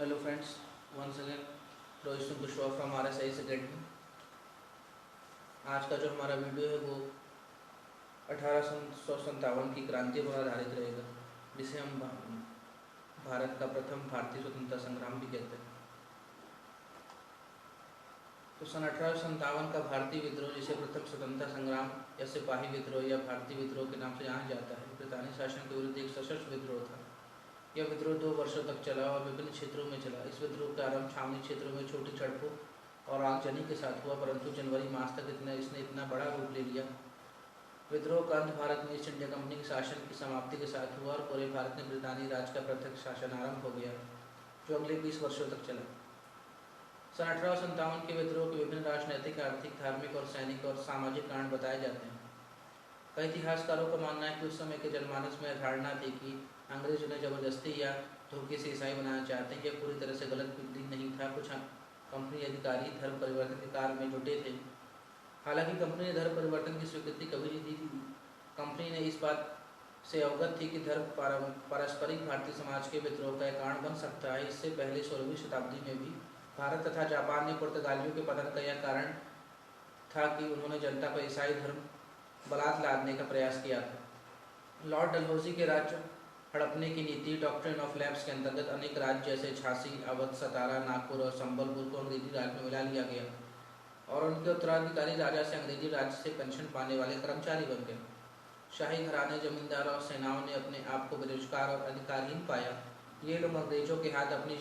Hello friends, once again Rohit Singh Kushwaha from RSI academy. आज का जो हमारा वीडियो है वो 1857 की क्रांति पर आधारित रहेगा, जिसे हम भारत का प्रथम भारतीय स्वतंत्रता संग्राम भी कहते हैं। तो सन 1857 का भारतीय विद्रोह, जिसे प्रथम स्वतंत्रता संग्राम या सिपाही विद्रोह या भारतीय विद्रोह के नाम से जाना जाता है, ब्रितानी शासन के विरुद्ध एक सशस्त्र विद्रोह था। यह विद्रोह 2 वर्षों तक चला और विभिन्न क्षेत्रों में चला। इस विद्रोह का आरंभ छावनी क्षेत्रों में छोटी झड़पों और आगजनी के साथ हुआ, परंतु जनवरी मास तक इसने इतना बड़ा रूप ले लिया। विद्रोह का अंत भारत में ईस्ट इंडिया कंपनी के शासन की समाप्ति के साथ हुआ और पूरे भारत में ब्रितानी राज का प्रत्यक्ष शासन आरंभ हो गया, जो अगले 20 वर्षों तक चला। सन 1857 के विद्रोह के विभिन्न राजनैतिक, आर्थिक, धार्मिक और सैनिक और सामाजिक कारण बताए जाते हैं। कई इतिहासकारों का मानना है कि उस समय के जनमानस में धारणा थी कि अंग्रेज उन्हें जबरदस्ती या धोखे से ईसाई बनाना चाहते हैं। यह पूरी तरह से गलत भी नहीं था। कुछ कंपनी अधिकारी धर्म परिवर्तन के कार्य में जुटे थे। हालांकि कंपनी ने धर्म परिवर्तन की स्वीकृति कभी नहीं दी थी। कंपनी ने इस बात से अवगत थी कि धर्म पारस्परिक भारतीय समाज के विद्रोह का एक कारण बन सकता है। इससे पहले 16वीं शताब्दी में भी भारत तथा जापान ने पुर्तगालियों के पतन का यह कारण था कि उन्होंने जनता पर ईसाई धर्म बलात् लादने का प्रयास किया था। लॉर्ड डलहौजी के राज्य हड़पने की नीति, डॉक्ट्रिन ऑफ लैप्स के अंतर्गत अनेक राज्य जैसे झांसी, अवध, सतारा, नागपुर और संबलपुर को अंग्रेजी राज में मिला लिया गया और उनके उत्तराधिकारी राजा से अंग्रेजी राज्य से पेंशन पाने वाले कर्मचारी बन गए। शाही घराने, जमींदार और सेनाओं ने अपने आप को बेरोजगार और अधिकारहीन पाया। ये लोग अंग्रेजों के हाथ अपनी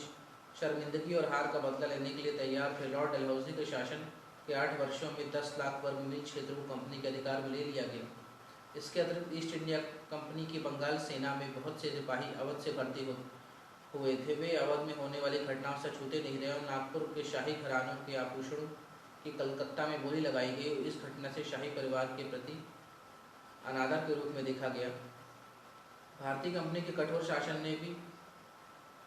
शर्मिंदगी और हार का बदला लेने के लिए तैयार थे। लॉर्ड डलहौजी के शासन के 8 वर्षों में 10 लाख वर्ग मील क्षेत्र को कंपनी के अधिकार में ले लिया गया। इसके अतिरिक्त ईस्ट इंडिया कंपनी की बंगाल सेना में बहुत से सिपाही अवध से भर्ती हुए थे। वे अवध में होने वाली घटनाओं से छूते नहीं रहे और नागपुर के शाही घरानों के आभूषणों की कलकत्ता में बोली लगाई गई। इस घटना से शाही परिवार के प्रति अनादर के रूप में देखा गया। भारतीय कंपनी के कठोर शासन ने भी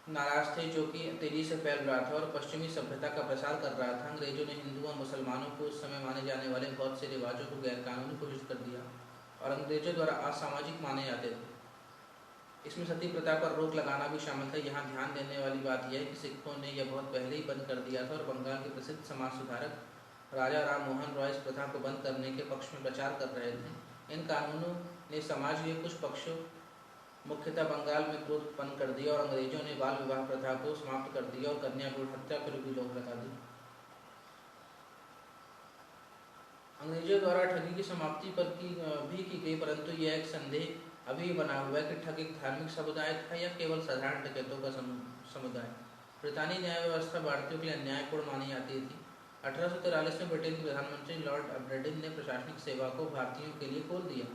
नाराज थे, जो कि तेजी से फैल रहा था और पश्चिमी सभ्यता का प्रसार कर रहा था। अंग्रेजों ने हिंदुओं और मुसलमानों को उस समय माने जाने वाले बहुत से रिवाजों को गैरकानूनी घोषित कर दिया और अंग्रेजों द्वारा असामाजिक माने जाते थे। इसमें सती प्रथा पर रोक लगाना भी शामिल था। यहाँ ध्यान देने वाली बात यह है कि सिखों ने यह बहुत पहले ही बंद कर दिया था और बंगाल के प्रसिद्ध समाज सुधारक राजा राम मोहन रॉय इस प्रथा को बंद करने के पक्ष में प्रचार कर रहे थे। इन कानूनों ने समाज के कुछ पक्षों, मुख्यतः बंगाल में क्रोध उत्पन्न कर दिया और अंग्रेजों ने बाल विवाह प्रथा को समाप्त कर दिया और कन्या भ्रूण हत्या पर भी रोक लगा दी। अंग्रेजों द्वारा ठगी की समाप्ति पर भी की गई, परंतु यह एक संदेह अभी बना हुआ है कि ठग एक धार्मिक समुदाय था या केवल साधारण डकैतों का समुदाय। ब्रितानी न्याय व्यवस्था भारतीयों के लिए अन्यायपूर्ण मानी जाती थी। 1843 में ब्रिटेन के प्रधानमंत्री लॉर्ड अबरडीन ने प्रशासनिक सेवा को भारतीयों के लिए खोल दिया,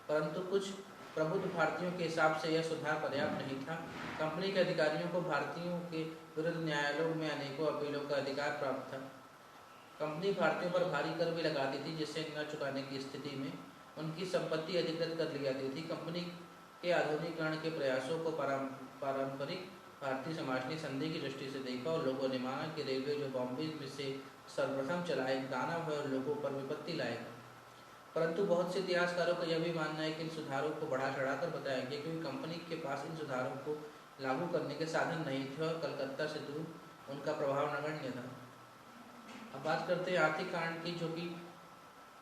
परंतु कुछ प्रबुद्ध भारतीयों के हिसाब से यह सुधार पर्याप्त नहीं था। कंपनी के अधिकारियों को भारतीयों के विरुद्ध न्यायालयों में अनेकों अपीलों का अधिकार प्राप्त था। कंपनी भारतीयों पर भारी कर भी लगाती थी, जिससे न चुकाने की स्थिति में उनकी संपत्ति अधिकृत कर ली जाती थी। कंपनी के आधुनिकीकरण के प्रयासों को पारंपरिक भारतीय समाज ने संदेह की दृष्टि से देखा और लोगों ने माना कि रेलवे, जो बॉम्बे में से सर्वप्रथम चला, एक दानव है और लोगों पर विपत्ति लाएगा। परंतु बहुत से इतिहासकारों का यह भी मानना है कि इन सुधारों को बढ़ा चढ़ाकर बताया गया, क्योंकि कंपनी के पास इन सुधारों को लागू करने के साधन नहीं थे और कलकत्ता से दूर उनका प्रभाव नगण्य था। अब बात करते हैं आर्थिक कारण की, जो कि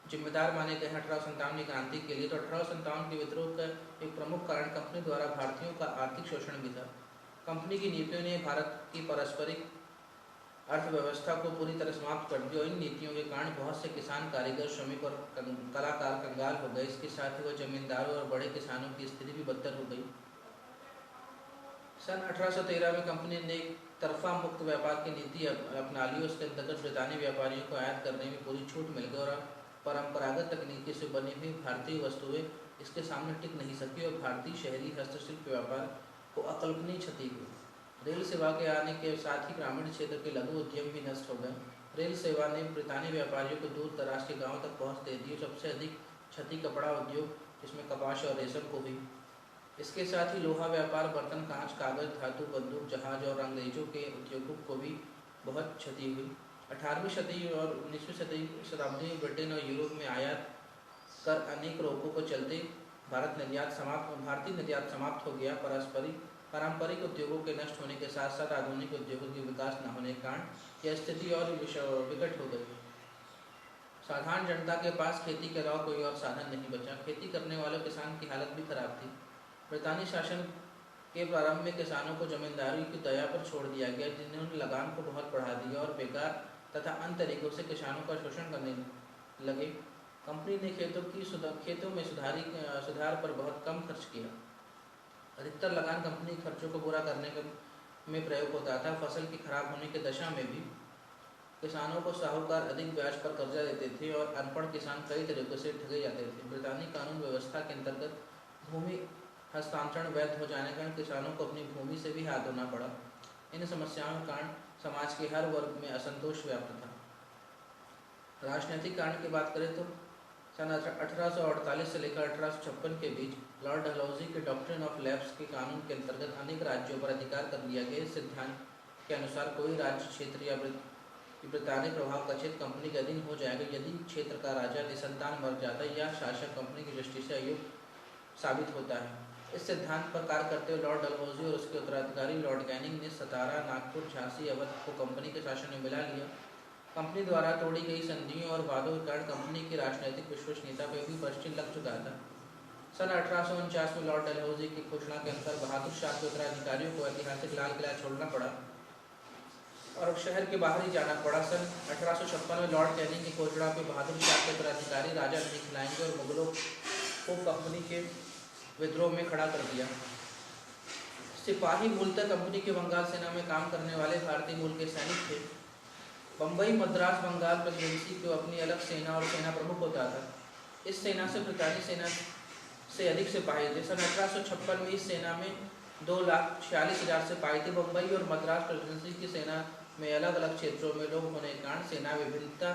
जिम्मेदार माने गए 1857 की क्रांति के लिए। तो 1857 के विद्रोह का एक प्रमुख कारण कंपनी द्वारा भारतीयों का आर्थिक शोषण भी था। कंपनी की नीतियों ने भारत की पारस्परिक अर्थव्यवस्था को पूरी तरह समाप्त कर दिया और इन नीतियों के कारण बहुत से किसान, कारीगर, श्रमिक और कलाकार कंगाल हो गए। इसके साथ ही वह जमींदारों और बड़े किसानों की स्थिति भी बदतर हो गई। सन 1813 में कंपनी ने एक तरफा मुक्त व्यापार की नीति अपना ली। उसके अंतर्गत ब्रितानी व्यापारियों को आयात करने में पूरी छूट मिल गई और परंपरागत तकनीकी से बनी हुई भारतीय वस्तुएं इसके सामने टिक नहीं सकी और भारतीय शहरी हस्तशिल्प व्यापार को अकल्पनीय क्षति हुई। रेल सेवा के आने के साथ ही ग्रामीण क्षेत्र के लघु उद्यम भी नष्ट हो गए। रेल सेवा ने ब्रितानी व्यापारियों को दूर दराज के गाँव तक पहुँच दे दी। सबसे अधिक क्षति कपड़ा उद्योग, जिसमें कपास और रेशम को हुई। इसके साथ ही लोहा व्यापार, बर्तन, कांच, कागज, धातु, बंदूक, जहाज और अंग्रेजों के उद्योगों को भी बहुत क्षति हुई। 18वीं सदी और 19वीं शताब्दी में ब्रिटेन और यूरोप में आयात कर अनेक रोकों को चलते भारतीय निर्यात समाप्त हो गया। पारस्परिक पारंपरिक उद्योगों के नष्ट होने के साथ साथ आधुनिक उद्योगों के विकास न होने के कारण यह स्थिति और विकट हो गई। साधारण जनता के पास खेती के अलावा कोई और साधन नहीं बचा। खेती करने वालों किसान की हालत भी खराब थी। ब्रितानी शासन के प्रारंभ में किसानों को जमींदारी की दया पर छोड़ दिया गया, जिन्होंने लगान को बहुत बढ़ा दिया और बेकार तथा अन्य तरीकों से किसानों का शोषण करने लगे। कंपनी ने खेतों में सुधार पर बहुत कम खर्च किया। अधिकतर लगान कंपनी खर्चों को पूरा करने में प्रयोग होता था। फसल की खराब होने की दशा में भी किसानों को साहूकार अधिक ब्याज पर कर्जा देते थे और अनपढ़ किसान कई तरीकों से ठगे जाते थे। ब्रितानी कानून व्यवस्था के अंतर्गत भूमि हस्तांतरण वैध हो जाने के कारण किसानों को अपनी भूमि से भी हाथ धोना पड़ा। इन समस्याओं के कारण समाज के हर वर्ग में असंतोष व्याप्त था। राजनीतिक कारण की बात करें तो सन 1848 से लेकर 1856 के बीच लॉर्ड डलहौजी के डॉक्ट्रिन ऑफ लैप्स के कानून के अंतर्गत अनेक राज्यों पर अधिकार कर लिया गया। इस सिद्धांत के अनुसार कोई राज्य क्षेत्र या ब्रितानी प्रभाव का क्षेत्र कंपनी के अधीन हो जाएगा यदि क्षेत्र का राजा निसंतान मर जाता है या शासक कंपनी की दृष्टि से अयोग्य साबित होता है। इस सिद्धांत पर कार्य करते हुए लॉर्ड डलहौजी और उसके उत्तराधिकारी लॉर्ड कैनिंग ने सतारा, नागपुर, झांसी, अवध को कंपनी के शासन में मिला लिया। कंपनी द्वारा तोड़ी गई संधियों और वादों के कारण कंपनी की राजनीतिक विश्वसनीयता पर भी प्रश्न लग चुका था। सन 1849 में लॉर्ड डलहौजी की घोषणा के अनुसार बहादुर शाह के उत्तराधिकारियों को ऐतिहासिक लाल किला छोड़ना पड़ा और शहर के बाहर ही जाना पड़ा। सन 1856 में लॉर्ड कैनिंग की घोषणा पर बहादुर शाह के उत्तराधिकारी राजा नहीं खिलाएंगे और मुगलों को कंपनी के विद्रोह में खड़ा कर दिया। सिपाही मूलतः कंपनी के बंगाल सेना में काम करने वाले भारतीय मूल के सैनिक थे। बम्बई, मद्रास, बंगाल प्रेसिडेंसी को अपनी अलग सेना और सेना प्रमुख होता था। इस सेना से ब्रितानी सेना से अधिक सिपाही थे। सन 1856 में इस सेना में 2,46,000 सिपाही थे। बम्बई और मद्रास प्रेसिडेंसी की सेना में अलग अलग क्षेत्रों में लोग होने के कारण सेना विभिन्नता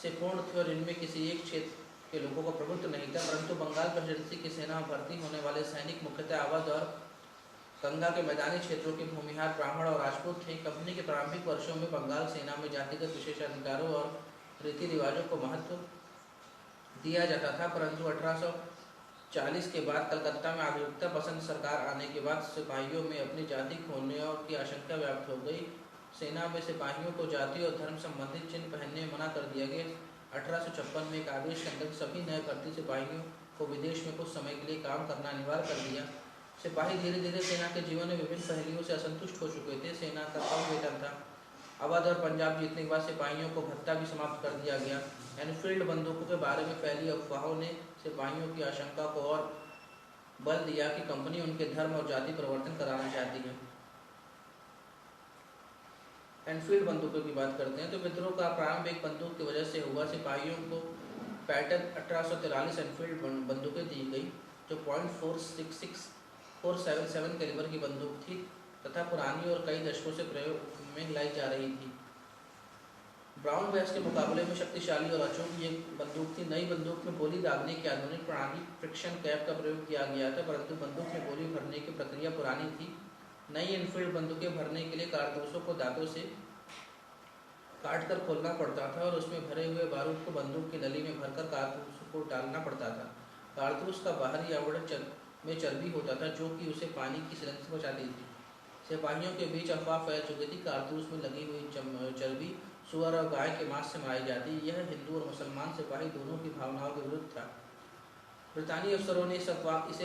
से पूर्ण थी और इनमें किसी एक क्षेत्र के लोगों का प्रभुत्व नहीं था। परंतु बंगाल प्रेसिडेंसी की सेना में भर्ती होने वाले सैनिक मुख्यतः अवध और गंगा के मैदानी क्षेत्रों के भूमिहार ब्राह्मण और राजपूत थे। कंपनी के प्रारंभिक वर्षों में बंगाल सेना में जातिगत विशेषाधिकारों और रीति रिवाजों को महत्व दिया जाता था, परंतु 1840 के बाद कलकत्ता में आधुनिकता पसंद सरकार आने के बाद सिपाहियों में अपनी जाति खोने की आशंका व्याप्त हो गई। सेना में सिपाहियों को जाति और धर्म संबंधित चिन्ह पहनने में मना कर दिया गया। 1856 में एक आदेश के अंतर्गत सभी नए भर्ती सिपाहियों को विदेश में कुछ समय के लिए काम करना अनिवार्य कर दिया। सिपाही धीरे धीरे सेना के जीवन में विभिन्न पहलुओं से असंतुष्ट हो चुके थे। सेना का कम वेतन था। अवध और पंजाब जीतने के बाद सिपाहियों को भत्ता भी समाप्त कर दिया गया। एनफील्ड बंदूकों के बारे में फैली अफवाहों ने सिपाहियों की आशंका को और बल दिया कि कंपनी उनके धर्म और जाति परिवर्तन कराना चाहती है। एनफील्ड बंदूकों की बात करते हैं तो विद्रोह का प्रारंभ एक बंदूक की वजह से हुआ। सिपाहियों को पैटर्न 1843 एनफील्ड बंदूकें दी गई जो .477 कैलिबर की बंदूक थी तथा पुरानी और कई दशकों से प्रयोग में लाई जा रही थी। ब्राउन बैस के मुकाबले में शक्तिशाली और अचूक ये बंदूक थी। नई बंदूक में गोली दागने की आधुनिक प्रणाली फ्रिक्शन कैप का प्रयोग किया गया था, परंतु बंदूक में गोली भरने की प्रक्रिया पुरानी थी। नई एनफील्ड बंदूकें भरने के लिए कारतूसों को दांतों से काटकर खोलना पड़ता था और उसमें भरे हुए बारूद को बंदूक की नली में भरकर कारतूस को डालना पड़ता था। कारतूस का बाहरी आवरण में चर्बी होता था जो कि उसे पानी की स्लंग से बचाती थी। सिपाहियों के बीच अफवाह फैल चुकी थी कारतूस में लगी हुई चर्बी सुअर और गाय के मांस से बनाई जाती। यह हिंदू और मुसलमान सिपाही दोनों की भावनाओं के विरुद्ध था। ब्रितानी अफसरों ने इसे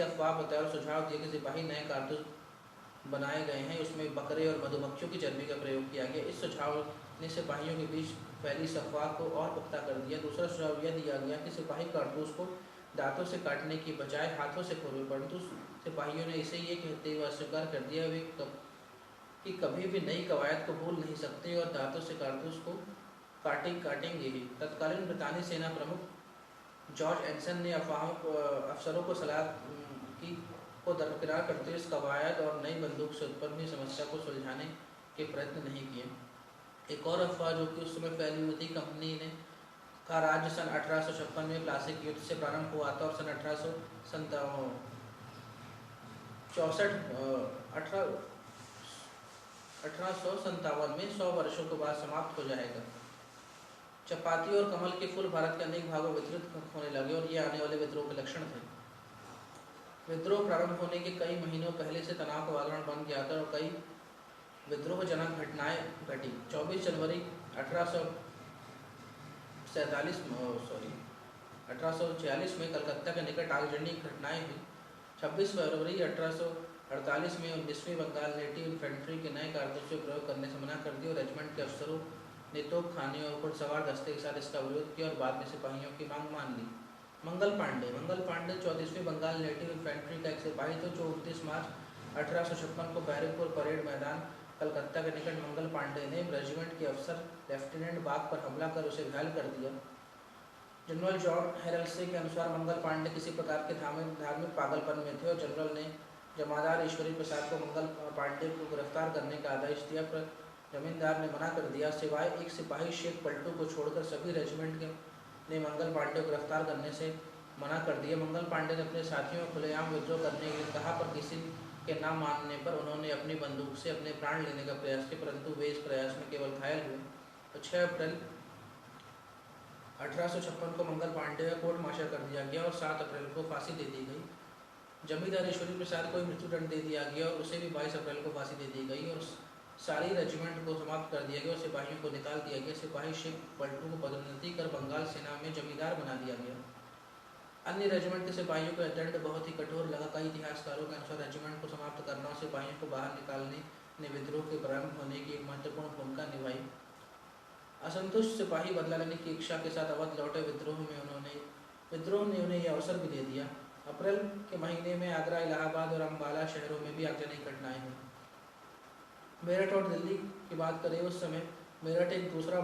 अफवाह बताया और सुझाव दिया कि सिपाही नए कारतूस बनाए गए हैं, उसमें बकरे और मधुमक्खियों की चर्बी का प्रयोग किया गया। इस सुझाव ने सिपाहियों के बीच फैली अफवाह को और पुख्ता कर दिया। दूसरा सुझाव यह दिया गया कि सिपाही कारतूस को दांतों से काटने की बजाय हाथों से खोले, परंतु सिपाहियों ने इसे ये कहते हुए अस्वीकार कर दिया वे कि कभी भी नई कवायद को भूल नहीं सकते और दांतों से कारतूस को काटेंगे ही। तत्कालीन ब्रितानी सेना प्रमुख जॉर्ज एंसन ने अफसरों को सलाह को दरकिनार करते हुए इस कवायद और नई बंदूक से उत्पन्न हुई समस्या को सुलझाने के प्रयत्न नहीं किए। एक और अफवाह जो कि उस समय फैली हुई थी, कंपनी ने का राज्य सन 1856 में प्लासी युद्ध से प्रारंभ हुआ था और सन 1857 में 100 वर्षों के बाद समाप्त हो जाएगा। चपाती और कमल के फूल भारत के अनेक भागों में वितरित होने लगे और ये आने वाले विद्रोह के लक्षण थे। विद्रोह प्रारंभ होने के कई महीनों पहले से तनाव का वातावरण बन गया था और कई विद्रोहजनक घटनाएं घटी। 24 जनवरी 1846 में कलकत्ता के निकट आगजनी घटनाएं हुई। 26 फरवरी 1848 में 19वीं बंगाल नेटिव इन्फेंट्री के नए कारतूसों का प्रयोग करने से मना कर दिया और रेजिमेंट के अफसरों ने तोपखाने और घुड़सवार दस्ते के साथ इसका विरोध किया और बाद में सिपाहियों की मांग मान ली। मंगल पांडे 34वीं बंगाल नेटिव इन्फेंट्री का एक सिपाही था जो 29 मार्च 1856 को बैरकपुर परेड मैदान कलकत्ता के निकट मंगल पांडे ने रेजिमेंट के अफसर लेफ्टिनेंट बाग पर हमला कर उसे घायल कर दिया। जनरल जॉन हेरल्से के अनुसार मंगल पांडे किसी प्रकार के धार्मिक पागलपन में थे और जनरल ने जमादार ईश्वरी प्रसाद को मंगल पांडे को गिरफ्तार करने का आदेश दिया, पर जमींदार ने मना कर दिया। सिवाय एक सिपाही शेख पलटू को छोड़कर सभी रेजिमेंट के ने मंगल पांडे को गिरफ्तार करने से मना कर दिया। मंगल पांडे ने अपने साथियों को खुलेआम विद्रोह करने के लिए कहा, पर किसी के ना मानने पर उन्होंने अपनी बंदूक से अपने प्राण लेने का प्रयास किया, परंतु वे इस प्रयास में केवल घायल हुए। तो 6 अप्रैल 1856 को मंगल पांडे का कोर्ट मार्शल कर दिया गया और 7 अप्रैल को फांसी दे दी गई। जमींदार ईश्वरी प्रसाद को मृत्युदंड दे दिया गया और उसे भी 22 अप्रैल को फांसी दे दी गई और सारी रेजिमेंट को समाप्त कर दिया गया और सिपाहियों को निकाल दिया गया। सिपाही शेख पलटू को पदोन्नति कर बंगाल सेना में जमींदार बना दिया गया। अन्य रेजिमेंट के सिपाहियों का दंड बहुत ही कठोर लगा। कई इतिहासकारों के अनुसार रेजिमेंट को समाप्त करना और सिपाहियों को बाहर निकालने ने विद्रोह के प्रारंभ होने की एक महत्वपूर्ण भूमिका निभाई। असंतुष्ट सिपाही बदला लेने की इच्छा के साथ अवध लौटे। विद्रोह ने उन्हें यह अवसर भी दे दिया। अप्रैल के महीने में आगरा, इलाहाबाद और अम्बाला शहरों में भी आगजनी घटनाएं हुई। मेरठ और दिल्ली की बात करें, उस समय मेरठ एक दूसरा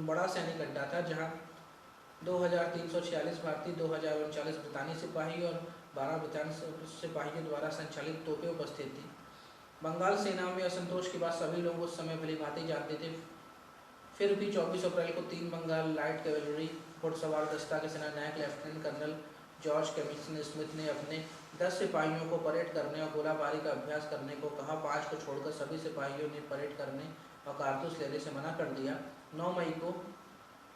बड़ा सैनिक अड्डा था जहां 2346 भारतीय, 2039 ब्रितानी सिपाही और 12 ब्रितानी सिपाहियों द्वारा संचालित तोपें उपस्थित थी। बंगाल सेना में असंतोष की बात सभी लोग उस समय भली भांति जानते थे। फिर भी 24 अप्रैल को 3 बंगाल लाइट कैवेलरी घुड़सवार दस्ता के सेनानायक लेफ्टिनेंट कर्नल जॉर्ज कैमिसन स्मिथ ने अपने 10 सिपाहियों को परेड करने और गोलाबारी का अभ्यास करने को कहा। 5 को छोड़कर सभी सिपाहियों ने परेड करने और कारतूस लेने से मना कर दिया। 9 मई को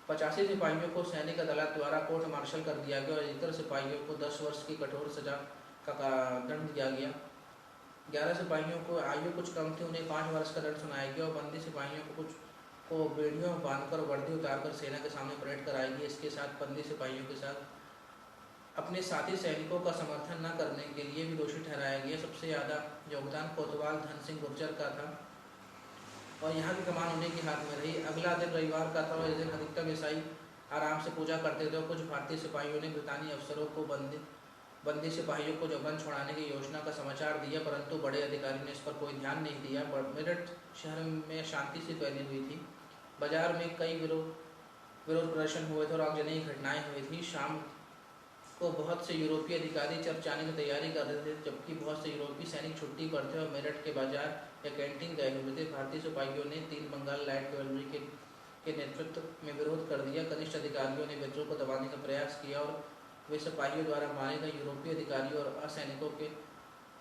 85 सिपाहियों को सैनिक अदालत द्वारा कोर्ट मार्शल कर दिया गया और इतर सिपाहियों को 10 वर्ष की कठोर सजा का दंड दिया गया। 11 सिपाहियों को आयु कुछ कम थी, उन्हें 5 वर्ष का दंड सुनाया गया और बंदी सिपाहियों को कुछ को बेड़ियों में बांधकर वर्दी उतारकर सेना के सामने परेड कराएगी। इसके साथ बंदी सिपाहियों के साथ अपने साथी सैनिकों का समर्थन न करने के लिए भी दोषी ठहराया गया। सबसे ज़्यादा योगदान कोतवाल धन सिंह गुर्जर का था और यहाँ की कमान उन्हीं के हाथ में रही। अगला दिन रविवार का था और इस दिन अधिकतम ईसाई आराम से पूजा करते थे और कुछ भारतीय सिपाहियों ने ब्रितानी अफसरों को बंदी सिपाहियों को जबरन छुड़ाने की योजना का समाचार दिया, परंतु बड़े अधिकारियों ने इस पर कोई ध्यान नहीं दिया। मेरठ शहर में शांति से फैली हुई थी। बाजार में कई विरोध प्रदर्शन हुए थे और आगजनी घटनाएं हुई थी। शाम को बहुत से यूरोपीय अधिकारी चर्च जाने की तैयारी कर रहे थे, जबकि बहुत से यूरोपीय सैनिक छुट्टी पर थे और मेरठ के बाजार या कैंटीन गए हुए थे। भारतीय सिपाहियों ने 3 बंगाल लाइट कैवेलरी के नेतृत्व में विरोध कर दिया। कनिष्ठ अधिकारियों ने विद्रोह को दबाने का प्रयास किया और वे सिपाहियों द्वारा मारे गए यूरोपीय अधिकारियों और असैनिकों के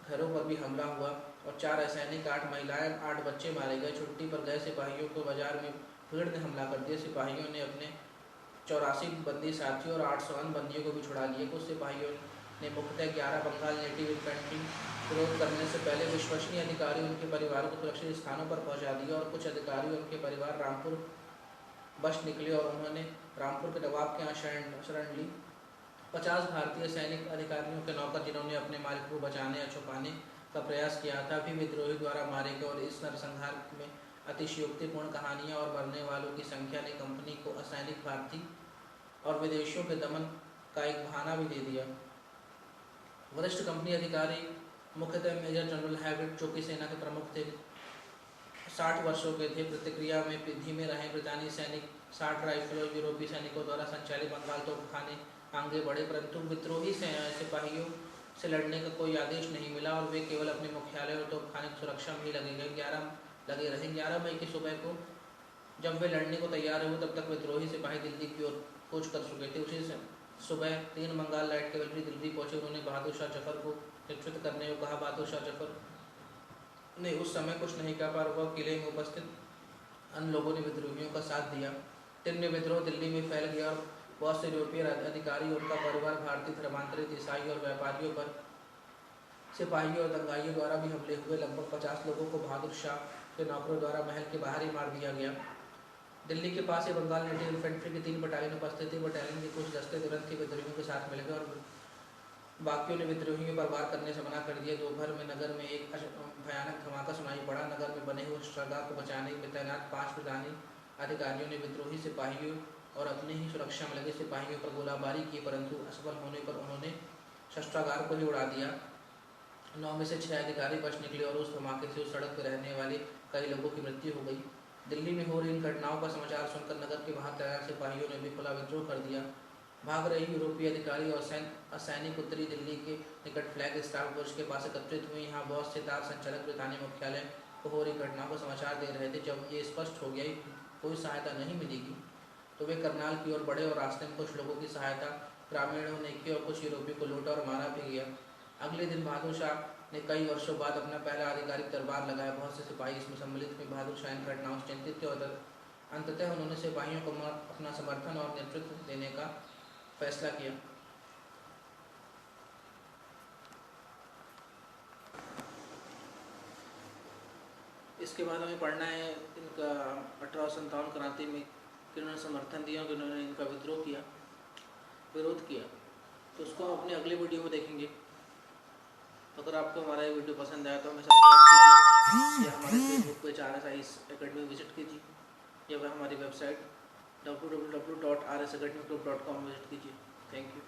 घरों पर भी हमला हुआ और 4 असैनिक, 8 महिलाएं, 8 बच्चे मारे गए। छुट्टी पर गए सिपाहियों को बाजार में भीड़ ने हमला कर दिया। सिपाहियों ने अपने 84 बंदी साथियों और 800 अन्य बंदियों को भी छुड़ा लिया। कुछ सिपाहियों ने मुख्यतः 11 बंगाल नेटिव इन्फेंट्री विरोध करने से पहले विश्वसनीय अधिकारी उनके परिवार को सुरक्षित स्थानों पर पहुंचा दिया और कुछ अधिकारी और उनके परिवार रामपुर बच निकले और उन्होंने रामपुर के नवाब के यहाँ शरण ली। 50 भारतीय सैनिक अधिकारियों के नौकर जिन्होंने अपने मालिक को बचाने या छुपाने का प्रयास किया था भी विद्रोही द्वारा मारे गए और इस नरसंहार में अतिशयोक्तिपूर्ण कहानियाँ और मरने वालों की संख्या ने कंपनी को असैनिक भारतीय और विदेशियों के दमन का एक बहाना भी दे दिया। वरिष्ठ कंपनी अधिकारी मुख्यतः मेजर जनरल हैविट, जो कि सेना के प्रमुख थे, 60 वर्षों के थे, प्रतिक्रिया में धीमे रहे। ब्रितानी सैनिक 60 राइफल और यूरोपीय सैनिकों द्वारा संचालित बंगाल तोपखाने आगे बढ़े, परंतु विद्रोही सिपाहियों से लड़ने का कोई आदेश नहीं मिला और वे केवल अपने मुख्यालय और तोपखाने की सुरक्षा में ही लगे रहे। 11 मई की सुबह को जब वे लड़ने को तैयार हुए तब तक विद्रोही सिपाही दिल्ली की ओर कूच कर चुके थे। उसी सुबह 3 बंगाल लाइट कैवेलरी दिल्ली पहुंचे। उन्होंने बहादुर शाह जफर को नेतृत्व करने को कहा। बहादुर शाह जफर ने उस समय कुछ नहीं कहा, पर वह किले में उपस्थित अन्य लोगों ने विद्रोहियों का साथ दिया। दिन में विद्रोह दिल्ली में फैल गया और बहुत से यूरोपीय अधिकारी, उनका परिवार, भारतीय धर्मांतरित ईसाई और व्यापारियों पर सिपाहियों और दंगाइयों द्वारा भी हमले हुए। लगभग 50 लोगों को बहादुर शाह के नौकरों द्वारा महल के बाहर ही मार दिया गया। दिल्ली के पास ही बंगाल नेटिव इन्फेंट्री की 3 बटालियन उपस्थित थी। बटालियन के कुछ दस्ते तुरंत ही विद्रोहियों के साथ मिल गए और बाकियों ने विद्रोहियों पर वार करने से मना कर दिया। दोपहर में नगर में एक भयानक धमाका सुनाई पड़ा। नगर में बने हुए शस्त्रागार को बचाने में तैनात 5 ब्रितानी अधिकारियों ने विद्रोही सिपाहियों और अपनी ही सुरक्षा में लगे सिपाहियों पर गोलाबारी की, परंतु असफल होने पर उन्होंने शस्त्रागार को ही उड़ा दिया। 9 में से 6 अधिकारी बच निकले और उस धमाके से उस सड़क पर रहने वाले कई लोगों की मृत्यु हो गई। दिल्ली में हो रही इन घटनाओं का समाचार सुनकर नगर के बाहर तैनात सिपाहियों ने भी खुला विद्रोह कर दिया। भाग रही यूरोपीय अधिकारी और सैनिक उत्तरी दिल्ली के निकट फ्लैग स्टाफ बुर्ज के पास एकत्रित हुए। यहाँ बहुत से तार संचालक ब्रितानी मुख्यालय को हो रही घटनाओं का समाचार दे रहे थे। जब ये स्पष्ट हो गया कि कोई सहायता नहीं मिलेगी तो वे करनाल की ओर बढ़े और रास्ते में कुछ लोगों की सहायता ग्रामीणों ने की और कुछ यूरोपियों को लूटा और मारा भी गया। अगले दिन बहादुर शाह ने कई वर्षों बाद अपना पहला आधिकारिक दरबार लगाया। बहुत से सिपाही इसमें सम्मिलित हुए। बहादुर शाह इन घटनाओं से चिंतित थे और अंततः उन्होंने सिपाहियों को अपना समर्थन और नेतृत्व देने का फैसला किया। इसके बाद हमें पढ़ना है इनका 1857 क्रांति में किन्होंने समर्थन दिया, किन्होंने इनका विरोध किया। तो उसको हम अपने अगले वीडियो में देखेंगे। तो अगर आपको हमारा ये वीडियो पसंद आया तो हमें सब्सक्राइब कीजिए या हमारे Facebook page RSI Academy visit कीजिए या वह हमारी वेबसाइट www.rsacademygroup.com विजिट कीजिए। Thank you.